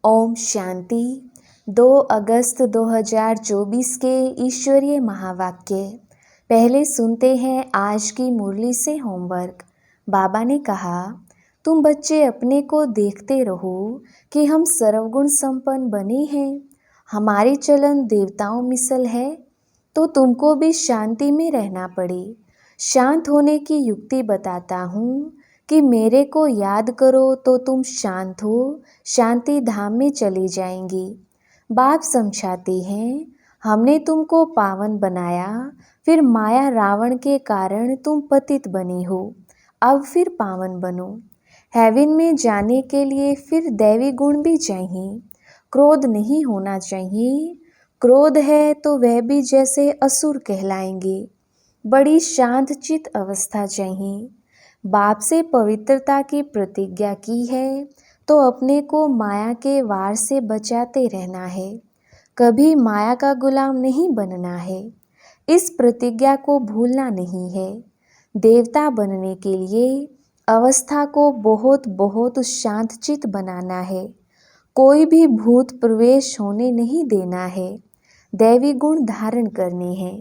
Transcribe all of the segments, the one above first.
ओम शांति। 2 अगस्त 2024 के ईश्वरीय महावाक्य। पहले सुनते हैं आज की मुरली से होमवर्क। बाबा ने कहा, तुम बच्चे अपने को देखते रहो कि हम सर्वगुण संपन्न बने हैं। हमारी चलन देवताओं मिसल है, तो तुमको भी शांति में रहना पड़े। शांत होने की युक्ति बताता हूँ कि मेरे को याद करो तो तुम शांत हो, शांति धाम में चले जाएंगी। बाप समझाते हैं, हमने तुमको पावन बनाया, फिर माया रावण के कारण तुम पतित बने हो, अब फिर पावन बनो। हेवन में जाने के लिए फिर दैवी गुण भी चाहिए। क्रोध नहीं होना चाहिए। क्रोध है तो वह भी जैसे असुर कहलाएंगे। बड़ी शांत चित अवस्था चाहिए। बाप से पवित्रता की प्रतिज्ञा की है तो अपने को माया के वार से बचाते रहना है। कभी माया का गुलाम नहीं बनना है। इस प्रतिज्ञा को भूलना नहीं है। देवता बनने के लिए अवस्था को बहुत बहुत शांतचित बनाना है। कोई भी भूत प्रवेश होने नहीं देना है। दैवी गुण धारण करने हैं।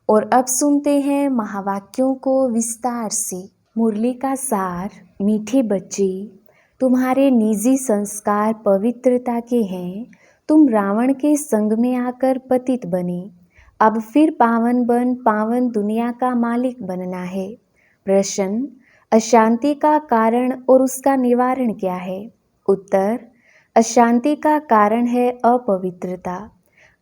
और अब सुनते हैं महावाक्यों को विस्तार से। मुरली का सार। मीठे बच्चे, तुम्हारे निजी संस्कार पवित्रता के हैं। तुम रावण के संग में आकर पतित बने, अब फिर पावन बन पावन दुनिया का मालिक बनना है। प्रश्न, अशांति का कारण और उसका निवारण क्या है? उत्तर, अशांति का कारण है अपवित्रता।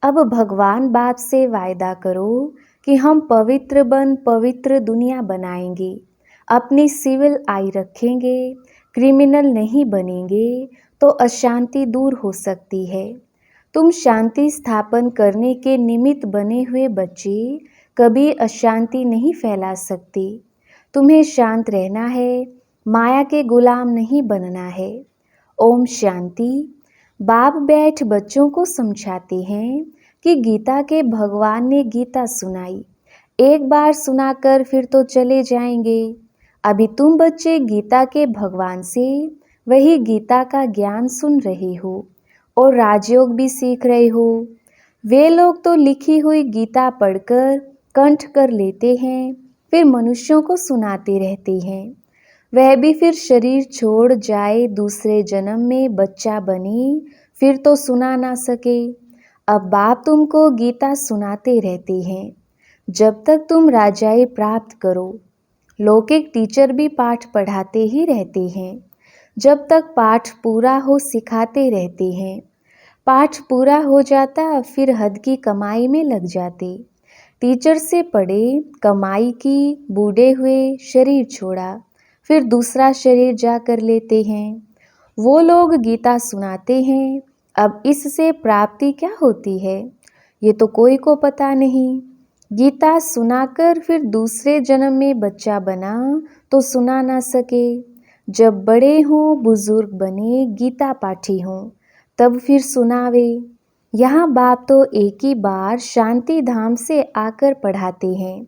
अब भगवान बाप से वायदा करो कि हम पवित्र बन पवित्र दुनिया बनाएंगे। अपनी सिविल आई रखेंगे, क्रिमिनल नहीं बनेंगे, तो अशांति दूर हो सकती है। तुम शांति स्थापन करने के निमित्त बने हुए बच्चे कभी अशांति नहीं फैला सकते। तुम्हें शांत रहना है, माया के गुलाम नहीं बनना है। ओम शांति। बाप बैठ बच्चों को समझाते हैं कि गीता के भगवान ने गीता सुनाई। एक बार सुनाकर फिर तो चले जाएंगे। अभी तुम बच्चे गीता के भगवान से वही गीता का ज्ञान सुन रहे हो और राजयोग भी सीख रहे हो। वे लोग तो लिखी हुई गीता पढ़कर कंठ कर लेते हैं, फिर मनुष्यों को सुनाते रहते हैं। वह भी फिर शरीर छोड़ जाए, दूसरे जन्म में बच्चा बने, फिर तो सुना ना सके। अब बाप तुमको गीता सुनाते रहते हैं जब तक तुम राजाई प्राप्त करो। लौकिक टीचर भी पाठ पढ़ाते ही रहते हैं। जब तक पाठ पूरा हो सिखाते रहते हैं। पाठ पूरा हो जाता फिर हद की कमाई में लग जाते। टीचर से पढ़े, कमाई की, बूढ़े हुए, शरीर छोड़ा, फिर दूसरा शरीर जा कर लेते हैं। वो लोग गीता सुनाते हैं। अब इससे प्राप्ति क्या होती है ये तो कोई को पता नहीं। गीता सुनाकर फिर दूसरे जन्म में बच्चा बना तो सुना ना सके। जब बड़े हों, बुजुर्ग बने, गीता पाठी हों, तब फिर सुनावे। यहाँ बाप तो एक ही बार शांति धाम से आकर पढ़ाते हैं,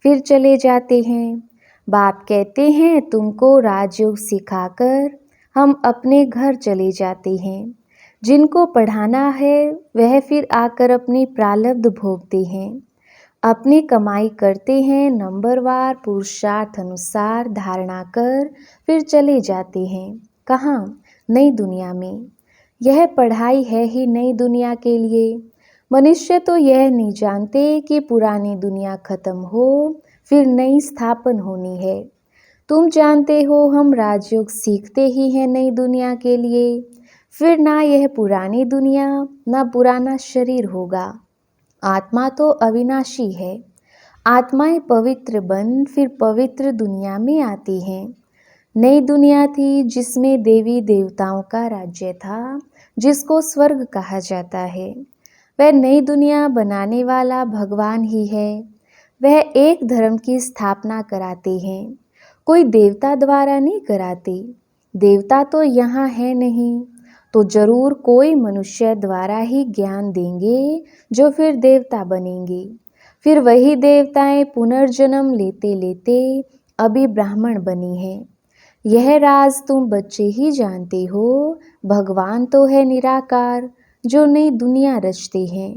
फिर चले जाते हैं। बाप कहते हैं तुमको राजयोग सिखाकर हम अपने घर चले जाते हैं। जिनको पढ़ाना है वह फिर आकर अपनी प्रारब्ध भोगते हैं। अपनी कमाई करते हैं, नंबरवार पुरुषार्थ अनुसार धारणा कर फिर चले जाते हैं। कहाँ? नई दुनिया में। यह पढ़ाई है ही नई दुनिया के लिए। मनुष्य तो यह नहीं जानते कि पुरानी दुनिया खत्म हो फिर नई स्थापन होनी है। तुम जानते हो हम राजयोग सीखते ही हैं नई दुनिया के लिए। फिर ना यह पुरानी दुनिया ना पुराना शरीर होगा। आत्मा तो अविनाशी है। आत्माएं पवित्र बन फिर पवित्र दुनिया में आती हैं। नई दुनिया थी जिसमें देवी देवताओं का राज्य था, जिसको स्वर्ग कहा जाता है। वह नई दुनिया बनाने वाला भगवान ही है। वह एक धर्म की स्थापना कराते हैं, कोई देवता द्वारा नहीं कराते। देवता तो यहाँ है नहीं, तो जरूर कोई मनुष्य द्वारा ही ज्ञान देंगे जो फिर देवता बनेंगे। फिर वही देवताएं पुनर्जन्म लेते लेते अभी ब्राह्मण बनी हैं। यह राज तुम बच्चे ही जानते हो, भगवान तो है निराकार जो नई दुनिया रचते हैं।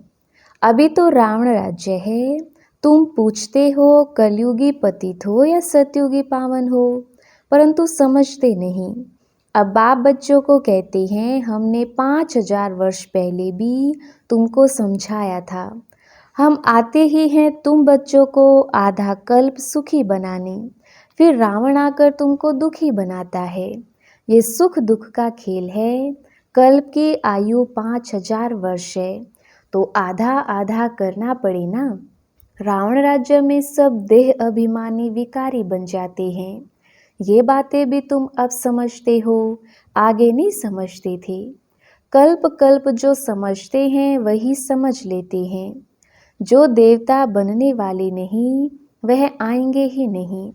अभी तो रावण राज्य है, तुम पूछते हो कलयुगी पतित हो या सतयुगी पावन हो, परंतु समझते नहीं। अब बाप बच्चों को कहते हैं हमने 5000 वर्ष पहले भी तुमको समझाया था। हम आते ही हैं तुम बच्चों को आधा कल्प सुखी बनाने, फिर रावण आकर तुमको दुखी बनाता है। ये सुख दुख का खेल है। कल्प की आयु 5000 वर्ष है, तो आधा आधा करना पड़े ना। रावण राज्य में सब देह अभिमानी विकारी बन जाते हैं। ये बातें भी तुम अब समझते हो, आगे नहीं समझते थे। कल्प कल्प जो समझते हैं वही समझ लेते हैं। जो देवता बनने वाले नहीं वह आएंगे ही नहीं।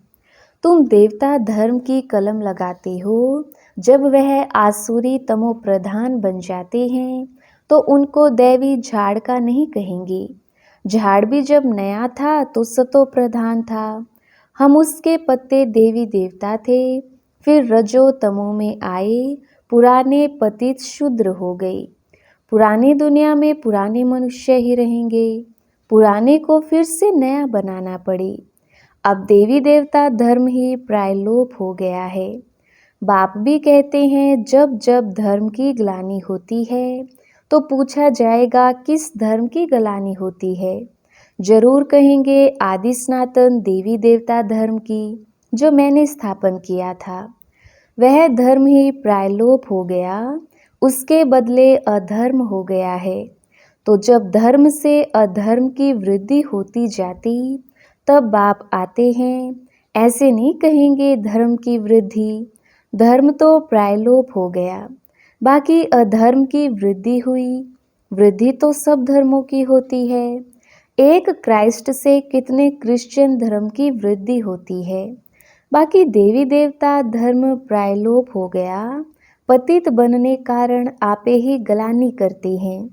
तुम देवता धर्म की कलम लगाते हो, जब वह आसुरी तमो प्रधान बन जाते हैं तो उनको दैवी झाड़ का नहीं कहेंगे। झाड़ भी जब नया था तो सतो प्रधान था, हम उसके पत्ते देवी देवता थे। फिर रजो तमो में आए, पुराने पतित शूद्र हो गए। पुरानी दुनिया में पुराने मनुष्य ही रहेंगे, पुराने को फिर से नया बनाना पड़े। अब देवी देवता धर्म ही प्रायलोप हो गया है। बाप भी कहते हैं जब जब धर्म की ग्लानि होती है तो पूछा जाएगा किस धर्म की ग्लानि होती है। जरूर कहेंगे आदि सनातन देवी देवता धर्म की, जो मैंने स्थापन किया था। वह धर्म ही प्रायलोप हो गया, उसके बदले अधर्म हो गया है। तो जब धर्म से अधर्म की वृद्धि होती जाती तब बाप आते हैं। ऐसे नहीं कहेंगे धर्म की वृद्धि, धर्म तो प्रायलोप हो गया, बाकी अधर्म की वृद्धि हुई। वृद्धि तो सब धर्मों की होती है। एक क्राइस्ट से कितने क्रिश्चियन धर्म की वृद्धि होती है। बाकी देवी देवता धर्म प्रायलोप हो गया, पतित बनने कारण आपे ही ग्लानि करते हैं।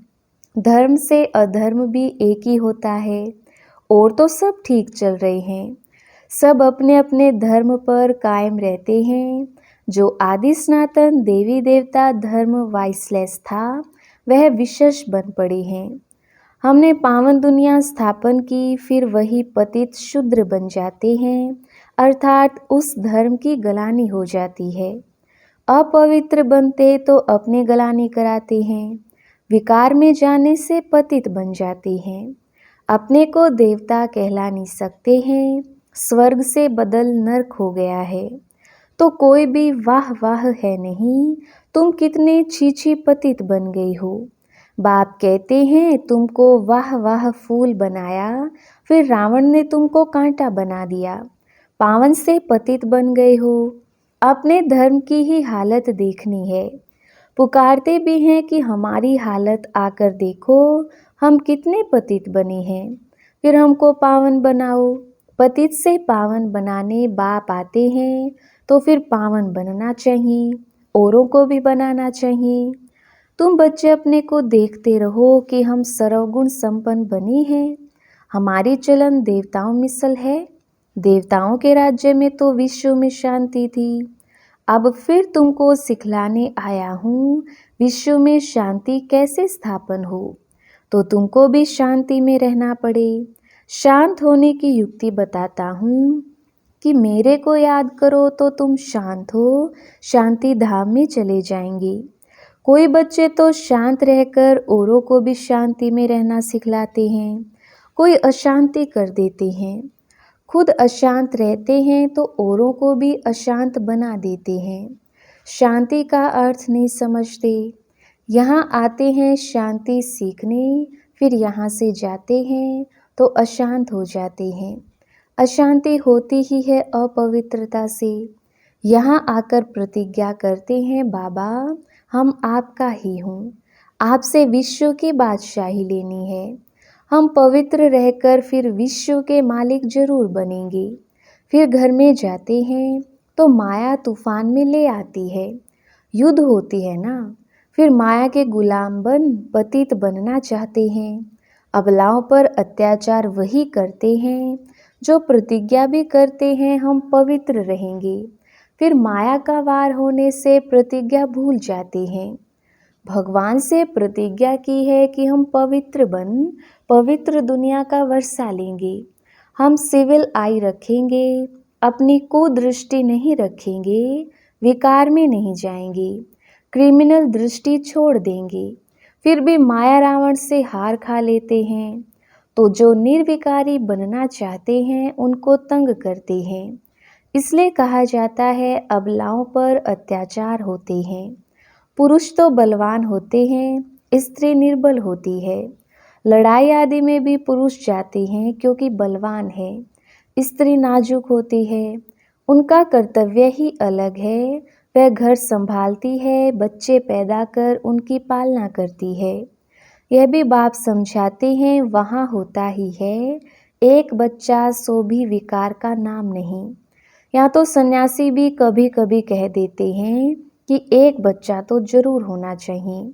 धर्म से अधर्म भी एक ही होता है, और तो सब ठीक चल रहे हैं। सब अपने अपने धर्म पर कायम रहते हैं। जो आदि सनातन देवी देवता धर्म वाइसलेस था वह विशेष बन पड़े हैं। हमने पावन दुनिया स्थापन की, फिर वही पतित शूद्र बन जाते हैं, अर्थात उस धर्म की ग्लानि हो जाती है। अपवित्र बनते तो अपने ग्लानि कराते हैं, विकार में जाने से पतित बन जाते हैं। अपने को देवता कहला नहीं सकते हैं, स्वर्ग से बदल नरक हो गया है। तो कोई भी वाह वाह है नहीं, तुम कितने छीछी पतित बन गई हो। बाप कहते हैं तुमको वाह वाह फूल बनाया, फिर रावण ने तुमको कांटा बना दिया, पावन से पतित बन गए हो। अपने धर्म की ही हालत देखनी है। पुकारते भी हैं कि हमारी हालत आकर देखो, हम कितने पतित बने हैं, फिर हमको पावन बनाओ। पतित से पावन बनाने बाप आते हैं, तो फिर पावन बनना चाहिए, औरों को भी बनाना चाहिए। तुम बच्चे अपने को देखते रहो कि हम सर्वगुण संपन्न बने हैं। हमारी चलन देवताओं मिसल है। देवताओं के राज्य में तो विश्व में शांति थी। अब फिर तुमको सिखलाने आया हूँ विश्व में शांति कैसे स्थापन हो, तो तुमको भी शांति में रहना पड़े। शांत होने की युक्ति बताता हूँ कि मेरे को याद करो तो तुम शांत हो, शांति धाम में चले जाएंगे। कोई बच्चे तो शांत रहकर औरों को भी शांति में रहना सिखलाते हैं, कोई अशांति कर देते हैं। खुद अशांत रहते हैं तो औरों को भी अशांत बना देते हैं। शांति का अर्थ नहीं समझते। यहाँ आते हैं शांति सीखने, फिर यहाँ से जाते हैं तो अशांत हो जाते हैं। अशांति होती ही है अपवित्रता से। यहाँ आकर प्रतिज्ञा करते हैं बाबा हम आपका ही हूँ, आपसे विश्व की बादशाही लेनी है। हम पवित्र रहकर फिर विश्व के मालिक जरूर बनेंगे। फिर घर में जाते हैं तो माया तूफान में ले आती है, युद्ध होती है ना। फिर माया के गुलाम बन पतित बनना चाहते हैं। अबलाओं पर अत्याचार वही करते हैं जो प्रतिज्ञा भी करते हैं हम पवित्र रहेंगे, फिर माया का वार होने से प्रतिज्ञा भूल जाते हैं। भगवान से प्रतिज्ञा की है कि हम पवित्र बन पवित्र दुनिया का वर्षा लेंगे। हम सिविल आई रखेंगे, अपनी कुदृष्टि नहीं रखेंगे, विकार में नहीं जाएंगे, क्रिमिनल दृष्टि छोड़ देंगे। फिर भी माया रावण से हार खा लेते हैं, तो जो निर्विकारी बनना चाहते हैं उनको तंग करते हैं। इसलिए कहा जाता है अबलाओं पर अत्याचार होते हैं। पुरुष तो बलवान होते हैं, स्त्री निर्बल होती है। लड़ाई आदि में भी पुरुष जाते हैं क्योंकि बलवान है, स्त्री नाजुक होती है। उनका कर्तव्य ही अलग है। वह घर संभालती है, बच्चे पैदा कर उनकी पालना करती है। यह भी बाप समझाते हैं वहाँ होता ही है, एक बच्चा सो भी विकार का नाम नहीं। यहाँ तो सन्यासी भी कभी कभी कह देते हैं कि एक बच्चा तो जरूर होना चाहिए।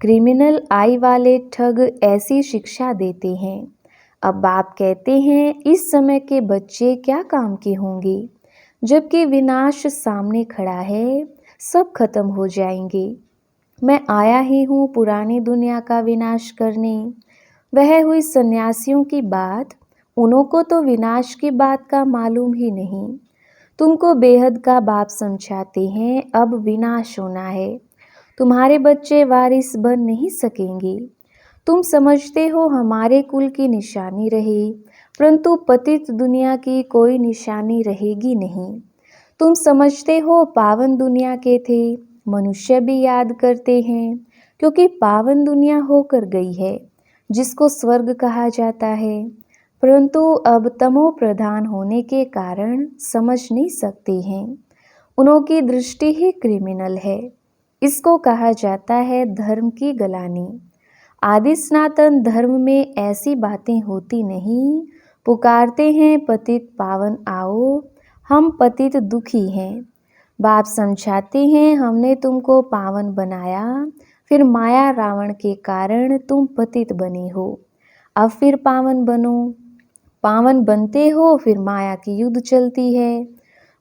क्रिमिनल आई वाले ठग ऐसी शिक्षा देते हैं। अब बाप कहते हैं इस समय के बच्चे क्या काम के होंगे, जबकि विनाश सामने खड़ा है, सब खत्म हो जाएंगे। मैं आया ही हूँ पुरानी दुनिया का विनाश करने। वह हुई सन्यासियों की बात, उन्हों को तो विनाश की बात का मालूम ही नहीं। तुमको बेहद का बाप समझाते हैं अब विनाश होना है, तुम्हारे बच्चे वारिस बन नहीं सकेंगे। तुम समझते हो हमारे कुल की निशानी रहे, परंतु पतित दुनिया की कोई निशानी रहेगी नहीं। तुम समझते हो पावन दुनिया के थे, मनुष्य भी याद करते हैं, क्योंकि पावन दुनिया होकर गई है, जिसको स्वर्ग कहा जाता है। परंतु अब तमो प्रधान होने के कारण समझ नहीं सकते हैं। उनकी दृष्टि ही क्रिमिनल है। इसको कहा जाता है धर्म की गलानी। आदि सनातन धर्म में ऐसी बातें होती नहीं। पुकारते हैं पतित पावन आओ, हम पतित दुखी हैं। बाप समझाते हैं हमने तुमको पावन बनाया, फिर माया रावण के कारण तुम पतित बने हो। अब फिर पावन बनो। पावन बनते हो फिर माया की युद्ध चलती है।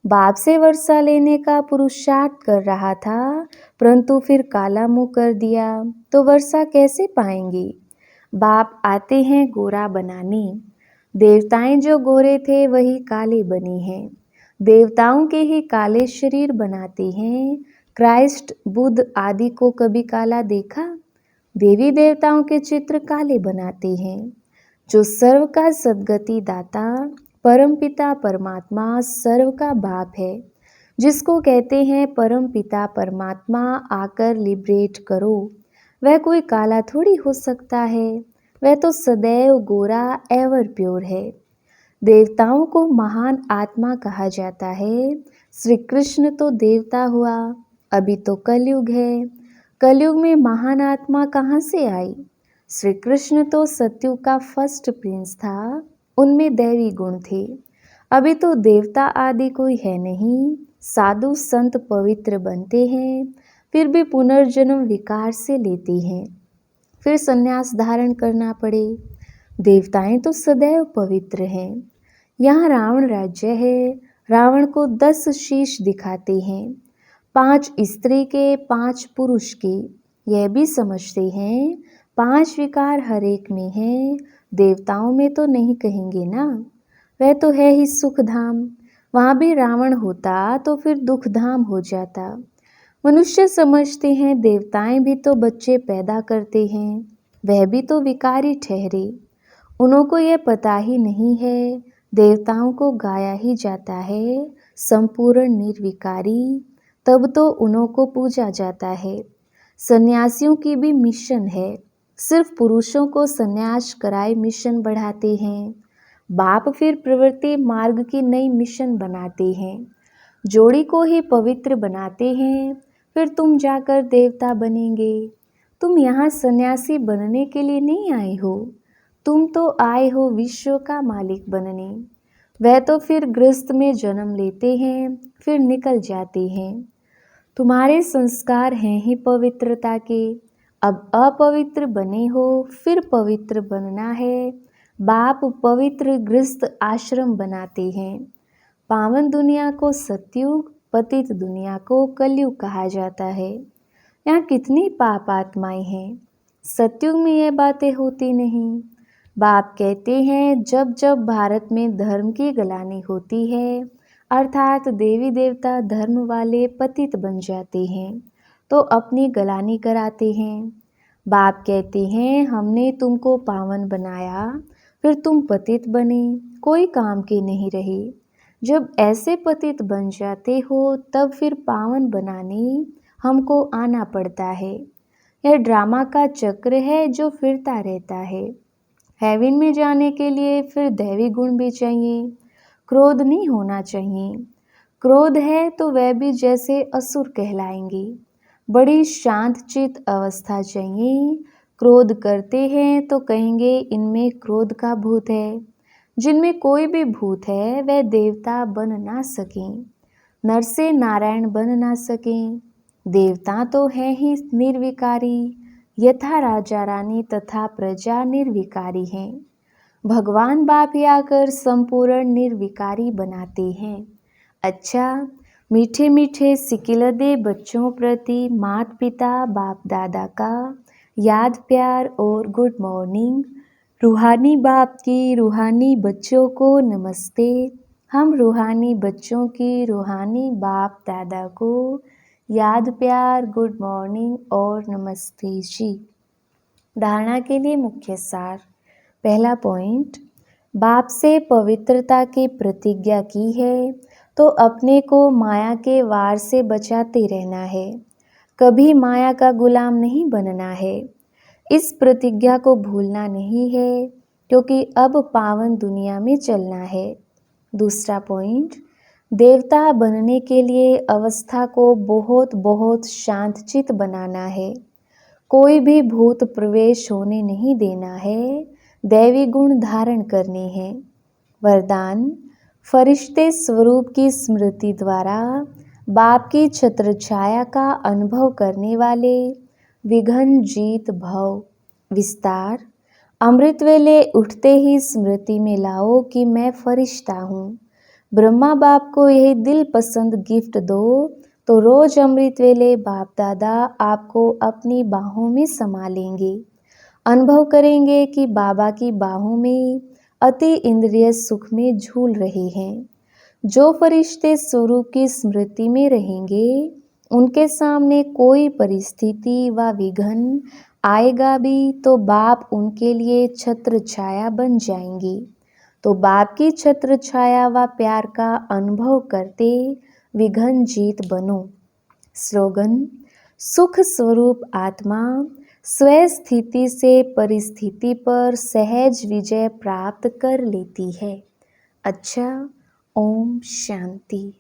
बाप से वर्षा लेने का पुरुषार्थ कर रहा था, परंतु फिर काला मुंह कर दिया तो वर्षा कैसे पाएंगे। बाप आते हैं गोरा बनाने। देवताएं जो गोरे थे वही काले बने हैं। देवताओं के ही काले शरीर बनाते हैं। क्राइस्ट बुद्ध आदि को कभी काला देखा? देवी देवताओं के चित्र काले बनाते हैं। जो सर्व का सद्गति दाता परम पिता परमात्मा सर्व का बाप है, जिसको कहते हैं परम पिता परमात्मा आकर लिबरेट करो, वह कोई काला थोड़ी हो सकता है। वह तो सदैव गोरा एवर प्योर है। देवताओं को महान आत्मा कहा जाता है। श्री कृष्ण तो देवता हुआ, अभी तो कलयुग है। कलयुग में महान आत्मा कहाँ से आई? श्री कृष्ण तो सत्युग का फर्स्ट प्रिंस था, उनमें दैवी गुण थे। अभी तो देवता आदि कोई है नहीं। साधु संत पवित्र बनते हैं, फिर भी पुनर्जन्म विकार से लेते हैं, फिर संन्यास धारण करना पड़े। देवताएं तो सदैव पवित्र हैं। यहाँ रावण राज्य है। रावण को 10 शीश दिखाते हैं, 5 स्त्री के 5 पुरुष के। यह भी समझते हैं 5 विकार हर एक में है। देवताओं में तो नहीं कहेंगे ना, वह तो है ही सुख धाम। वहाँ भी रावण होता तो फिर दुख धाम हो जाता। मनुष्य समझते हैं देवताएं भी तो बच्चे पैदा करते हैं, वह भी तो विकारी ठहरे। उन्हों को यह पता ही नहीं है देवताओं को गाया ही जाता है संपूर्ण निर्विकारी, तब तो उन्हों को पूजा जाता है। सन्यासियों की भी मिशन है, सिर्फ पुरुषों को सन्यास कराए मिशन बढ़ाते हैं। बाप फिर प्रवृत्ति मार्ग की नई मिशन बनाते हैं, जोड़ी को ही पवित्र बनाते हैं, फिर तुम जाकर देवता बनेंगे। तुम यहाँ सन्यासी बनने के लिए नहीं आए हो, तुम तो आए हो विश्व का मालिक बनने। वह तो फिर गृहस्थ में जन्म लेते हैं, फिर निकल जाते हैं। तुम्हारे संस्कार हैं ही पवित्रता के, अब अपवित्र बने हो, फिर पवित्र बनना है। बाप पवित्र गृहस्थ आश्रम बनाते हैं। पावन दुनिया को सतयुग पतित दुनिया को कलयुग कहा जाता है। यहाँ कितनी पाप आत्माएं हैं। सतयुग में ये बातें होती नहीं। बाप कहते हैं जब जब भारत में धर्म की गलानी होती है, अर्थात देवी देवता धर्म वाले पतित बन जाते हैं, तो अपनी गलानी कराते हैं। बाप कहते हैं हमने तुमको पावन बनाया, फिर तुम पतित बने, कोई काम के नहीं रहे। जब ऐसे पतित बन जाते हो तब फिर पावन बनाने हमको आना पड़ता है। यह ड्रामा का चक्र है जो फिरता रहता है। हेवन में जाने के लिए फिर दैवी गुण भी चाहिए। क्रोध नहीं होना चाहिए। क्रोध है तो वह भी जैसे असुर कहलाएंगे। बड़ी शांतचित अवस्था चाहिए। क्रोध करते हैं तो कहेंगे इनमें क्रोध का भूत है। जिनमें कोई भी भूत है वह देवता बन ना सकें, नर से नारायण बन ना सकें। देवता तो है ही निर्विकारी, यथा राजा रानी तथा प्रजा निर्विकारी हैं। भगवान बाप ही आकर संपूर्ण निर्विकारी बनाते हैं। अच्छा, मीठे मीठे सिकिलदे बच्चों प्रति माता पिता बाप दादा का याद प्यार और गुड मॉर्निंग। रूहानी बाप की रूहानी बच्चों को नमस्ते। हम रूहानी बच्चों की रूहानी बाप दादा को याद प्यार गुड मॉर्निंग और नमस्ते जी। धारणा के लिए मुख्य सार। पहला पॉइंट, बाप से पवित्रता की प्रतिज्ञा की है तो अपने को माया के वार से बचाते रहना है। कभी माया का गुलाम नहीं बनना है। इस प्रतिज्ञा को भूलना नहीं है क्योंकि अब पावन दुनिया में चलना है। दूसरा पॉइंट, देवता बनने के लिए अवस्था को बहुत बहुत शांतचित बनाना है। कोई भी भूत प्रवेश होने नहीं देना है। दैवी गुण धारण करने हैं। वरदान, फरिश्ते स्वरूप की स्मृति द्वारा बाप की छत्र छाया का अनुभव करने वाले विघ्न जीत भव। विस्तार, अमृत वेले उठते ही स्मृति में लाओ कि मैं फरिश्ता हूँ। ब्रह्मा बाप को यही दिल पसंद गिफ्ट दो तो रोज अमृत वेले बाप दादा आपको अपनी बाहों में समा लेंगे। अनुभव करेंगे कि बाबा की बाहों में अति इंद्रिय सुख में झूल रहे हैं। जो फरिश्ते स्वरूप की स्मृति में रहेंगे उनके सामने कोई परिस्थिति व विघ्न आएगा भी तो बाप उनके लिए छत्र छाया बन जाएंगे। तो बाप की छत्र छाया व प्यार का अनुभव करते विघ्न जीत बनो। स्लोगन, सुख स्वरूप आत्मा स्व स्थिति से परिस्थिति पर सहज विजय प्राप्त कर लेती है। अच्छा, ओम शांति।